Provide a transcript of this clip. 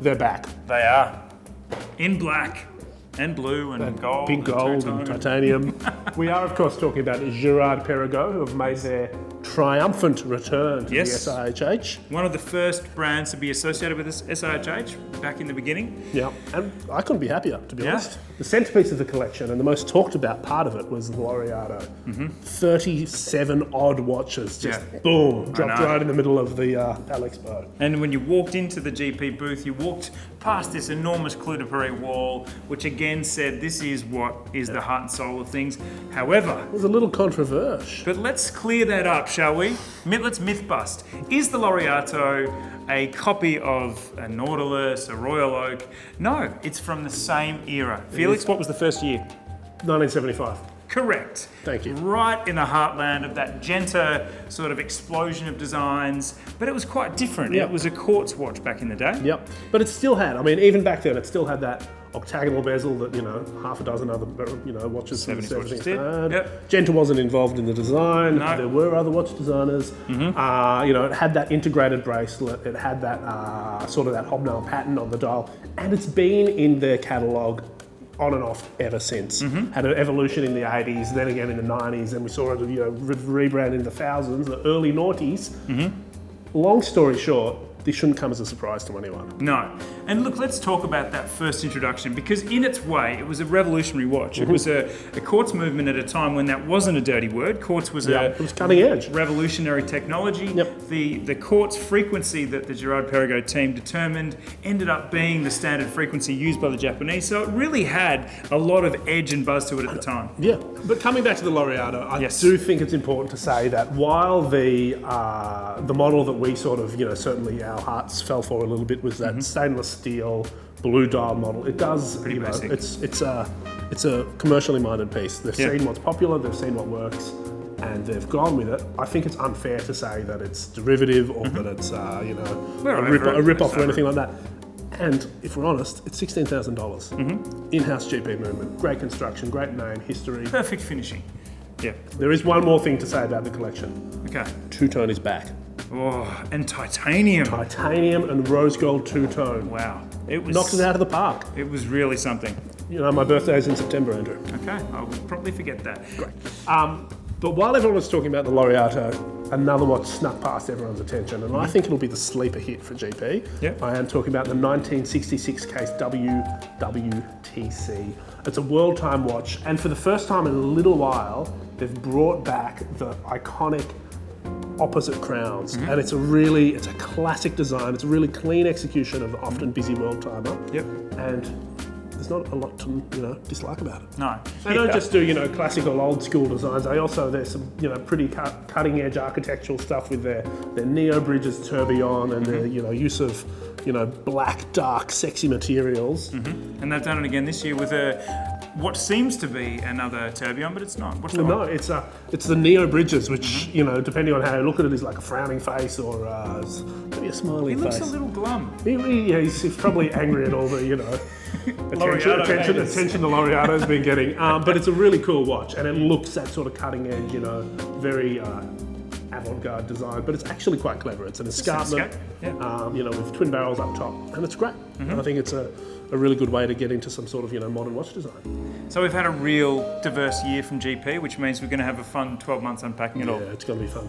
they're back. They are. In black and blue and gold. Pink gold and titanium. We are, of course, talking about Girard-Perregaux, who have made their triumphant return to the SIHH. One of the first brands to be associated with this SIHH back in the beginning. Yeah, and I couldn't be happier, to be honest. The centrepiece of the collection and the most talked about part of it was the Laureato. 37 odd watches, just boom, dropped right in the middle of the Alexpo. And when you walked into the GP booth, you walked past this enormous clou de Paris wall, which again said this is what is the heart and soul of things. However, it was a little controversial. But let's clear that up, shall we? Let's myth bust. Is the Laureato a copy of a Nautilus, a Royal Oak? No, it's from the same era. Felix, what was the first year? 1975. Correct. Thank you. Right in the heartland of that Genta sort of explosion of designs, but it was quite different. It was a quartz watch back in the day. Yep, but it still had, I mean, even back then, it still had that octagonal bezel that, you know, half a dozen other, watches from the 70s had. Genta wasn't involved in the design. No. There were other watch designers. It had that integrated bracelet. It had that sort of that hobnail pattern on the dial, and it's been in their catalogue on and off ever since. Had an evolution in the 80s, then again in the 90s, and we saw it, rebrand in the thousands, the early noughties. Long story short, this shouldn't come as a surprise to anyone. No. And look, let's talk about that first introduction, because in its way, it was a revolutionary watch. It was a quartz movement at a time when that wasn't a dirty word. Quartz was it was cutting edge. Revolutionary technology. The quartz frequency that the Girard-Perregaux team determined ended up being the standard frequency used by the Japanese. So it really had a lot of edge and buzz to it at the time. Yeah. But coming back to the Laureato, I do think it's important to say that while the model that we sort of, certainly our hearts fell for a little bit was that stainless steel blue dial model. It does, pretty basic. It's a commercially minded piece. They've seen what's popular, they've seen what works, and they've gone with it. I think it's unfair to say that it's derivative or that it's a rip-off or anything like that. And if we're honest, it's $16,000. In-house GP movement, great construction, great name, history. Perfect finishing. Yeah. There is one more thing to say about the collection. Okay. Two-tone is back. Oh, and titanium. Titanium and rose gold two-tone. Wow. Knocked it out of the park. It was really something. My birthday is in September, Andrew. Okay, I will probably forget that. Great. But while everyone was talking about the Laureato, another watch snuck past everyone's attention, and I think it'll be the sleeper hit for GP. I am talking about the 1966 case WW.TC. It's a world time watch, and for the first time in a little while, they've brought back the iconic opposite crowns, and it's a classic design. It's a really clean execution of the often busy world timer. And there's not a lot to dislike about it. No, they don't just do classical old school designs. There's some pretty cutting edge architectural stuff with their Neo Bridges tourbillon and their use of black dark sexy materials. And they've done it again this year with what seems to be another tourbillon, but it's not. What's the one? It's the Neo Bridges, which depending on how you look at it, is like a frowning face or maybe a smiling face. He looks a little glum. He's probably angry at all the attention the Laureato's been getting. But it's a really cool watch, and it looks that sort of cutting edge, very avant-garde design, but it's actually quite clever. It's an escarpment, with twin barrels up top, and it's great. And I think it's a really good way to get into some sort of modern watch design. So we've had a real diverse year from GP, which means we're going to have a fun 12 months unpacking it all. Yeah, it's going to be fun.